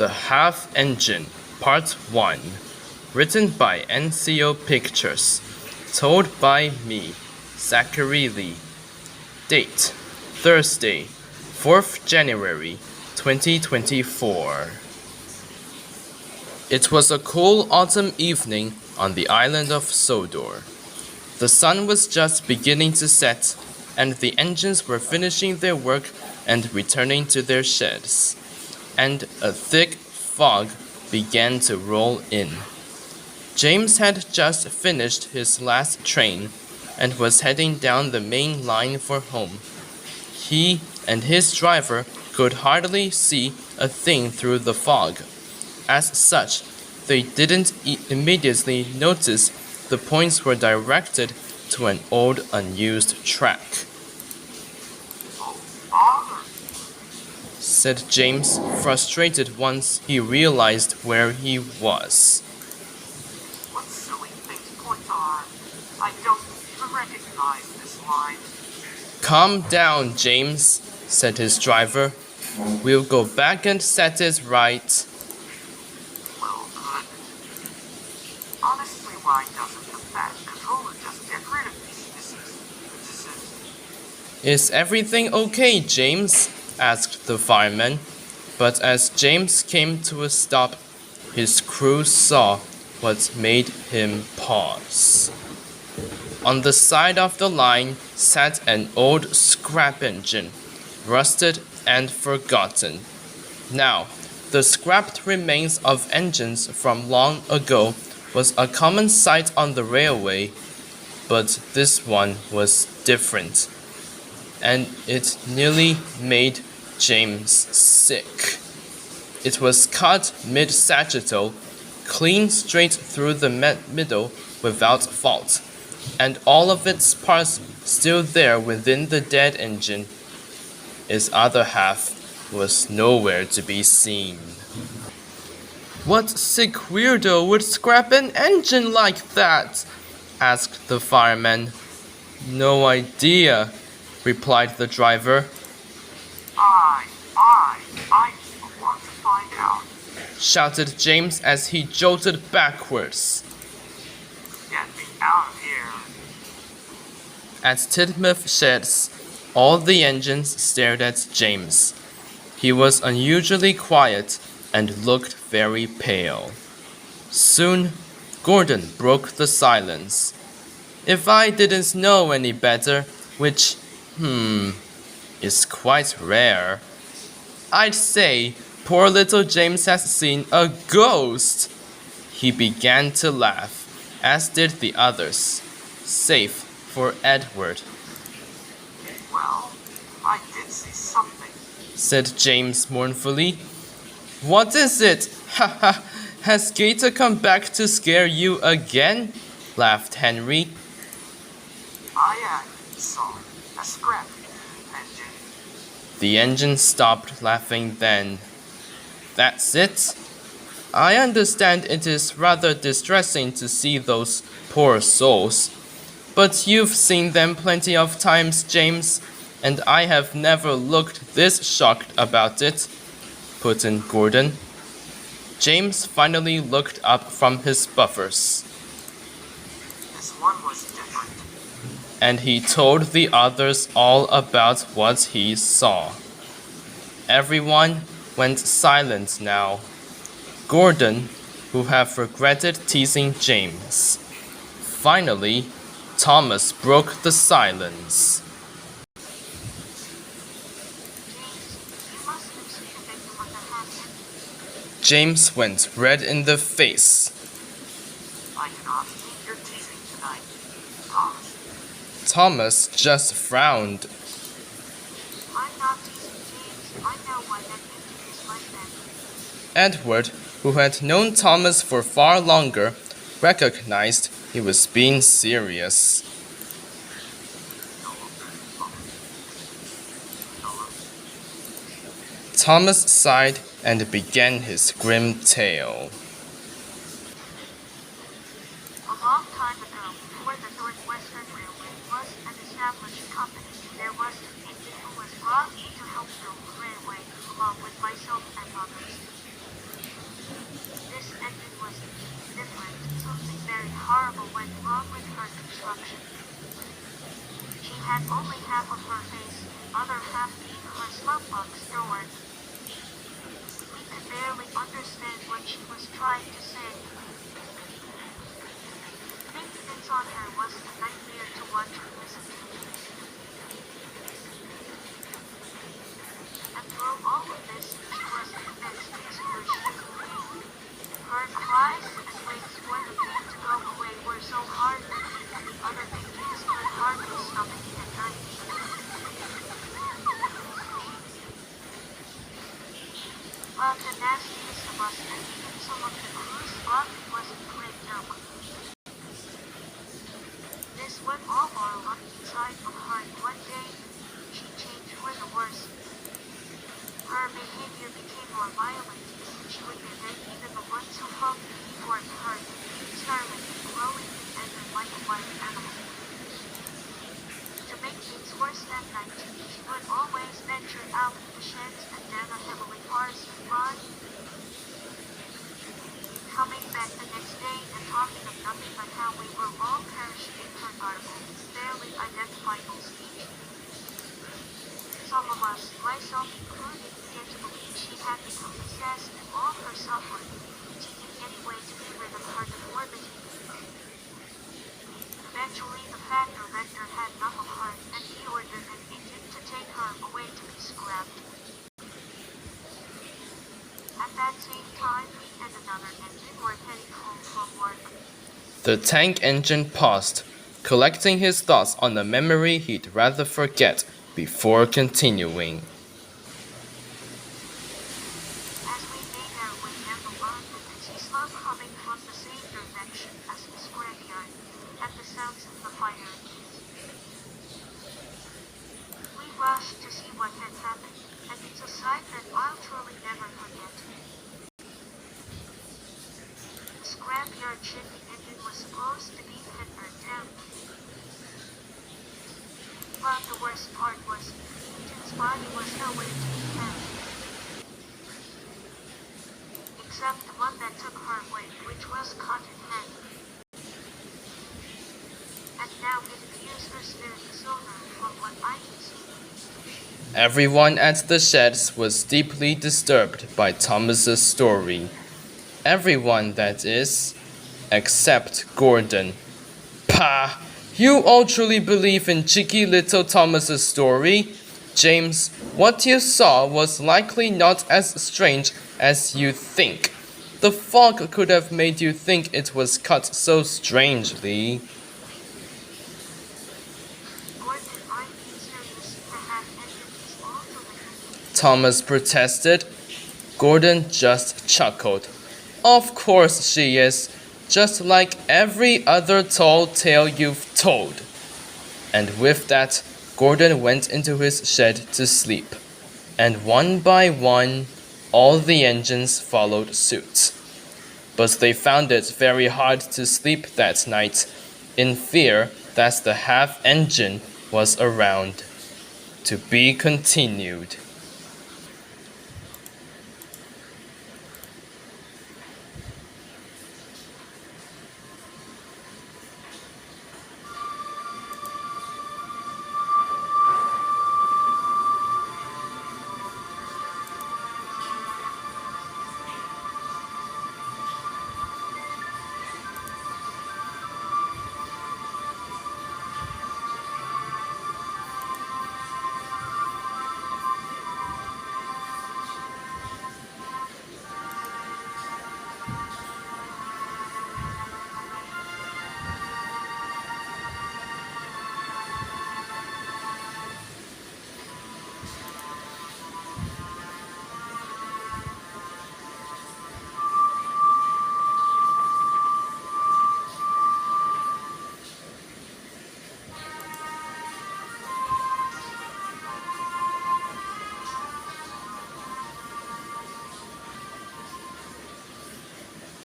The Half Engine, Part 1. Written by NCO Pictures. Told by me, Zachary Lee. Date: Thursday, 4th January, 2024. It was a cool autumn evening on the island of Sodor. The sun was just beginning to set, and the engines were finishing their work and returning to their sheds. And a thick fog began to roll in. James had just finished his last train and was heading down the main line for home. He and his driver could hardly see a thing through the fog. As such, they didn't immediately notice the points were directed to an old unused track. Said James, frustrated once he realized where he was. What silly things points are. I don't even recognize this line. Calm down, James, said his driver. We'll go back and set it right. Well, good. Honestly, why doesn't the fat controller just get rid of these misses? Is everything okay, James? Asked the fireman. But as James came to a stop, his crew saw what made him pause. On the side of the line sat an old scrap engine, rusted and forgotten. Now, the scrapped remains of engines from long ago was a common sight on the railway, but this one was different, and it nearly made James sick. It was cut mid-sagittal, clean straight through the middle without fault, and all of its parts still there within the dead engine. Its other half was nowhere to be seen. What sick weirdo would scrap an engine like that? Asked the fireman. No idea, replied the driver. I want to find out, shouted James as he jolted backwards. Get me out of here. At Tidmouth Sheds, all the engines stared at James. He was unusually quiet and looked very pale. Soon, Gordon broke the silence. If I didn't know any better, which, is quite rare, I'd say poor little James has seen a ghost. He began to laugh, as did the others, save for Edward. Well, I did see something, said James mournfully. What is it? Ha ha! Has Gator come back to scare you again? Laughed Henry. I saw a scrap engine. The engine stopped laughing then. That's it? I understand it is rather distressing to see those poor souls. But you've seen them plenty of times, James, and I have never looked this shocked about it, put in Gordon. James finally looked up from his buffers. This one was different. And he told the others all about what he saw. Everyone went silent now. Gordon, who had regretted teasing James. Finally, Thomas broke the silence. James went red in the face. I cannot believe you're teasing tonight, Thomas. Thomas just frowned. I'm not teasing James. I know why that engine is like that. Edward, who had known Thomas for far longer, recognized he was being serious. Thomas sighed and began his grim tale. A long time ago, before the Northwestern Railway was an established company, there was an engine who was brought in to help build the railway, along with myself and others. had only half of her face, the other half being her slumbox door. We could barely understand what she was trying to say. Maintenance on her was a nightmare to watch and listen to. And through all of this, she was convinced this was she. Her cries and waits for the pain to go away were so hard that even the other victims could hardly stomach it at night. But the nastiest of us, and even some of the crew's thought it was a great joke. This went all boil up inside of her, and one day, she changed for the worse. Her behavior became more violent. She would prevent even the ones who hugged before it hurt, snarling and growling in anger like a wild animal. To make things worse that night, she would always venture out of the sheds and down a heavily forested lawn. Coming back the next day and talking of nothing but how we were all perishing in her garble, barely identifiable speech. Some of us, myself included, began to believe she had become possessed and all her suffering, seeking any way to get rid of her deformity. Eventually, the fat director had enough of her, and he ordered an agent to take her away to be scrapped. At that same time, me and another engine were heading home from work. The tank engine paused, collecting his thoughts on a memory he'd rather forget before continuing. As we made our way down the line, we could see smoke coming from the same direction as the scrapyard, and the sounds of the fire engines. We rushed to see what had happened, and it's a sight that I'll truly never forget. The scrapyard shipping engine was supposed to be tempered down. But the worst part was, the engine's body was nowhere to be found. Except the one that took her away, which was cut in half. And now it appears her spirit is over, from what I can see. Everyone at the sheds was deeply disturbed by Thomas's story. Everyone, that is, except Gordon. Pah! You all truly believe in cheeky little Thomas's story? James, what you saw was likely not as strange as you think. The fog could have made you think it was cut so strangely. Gordon, I'm being serious. The half engine is all delivered. Thomas protested. Gordon just chuckled. Of course she is. Just like every other tall tale you've told. And with that, Gordon went into his shed to sleep. And one by one, all the engines followed suit. But they found it very hard to sleep that night, in fear that the half engine was around. To be continued.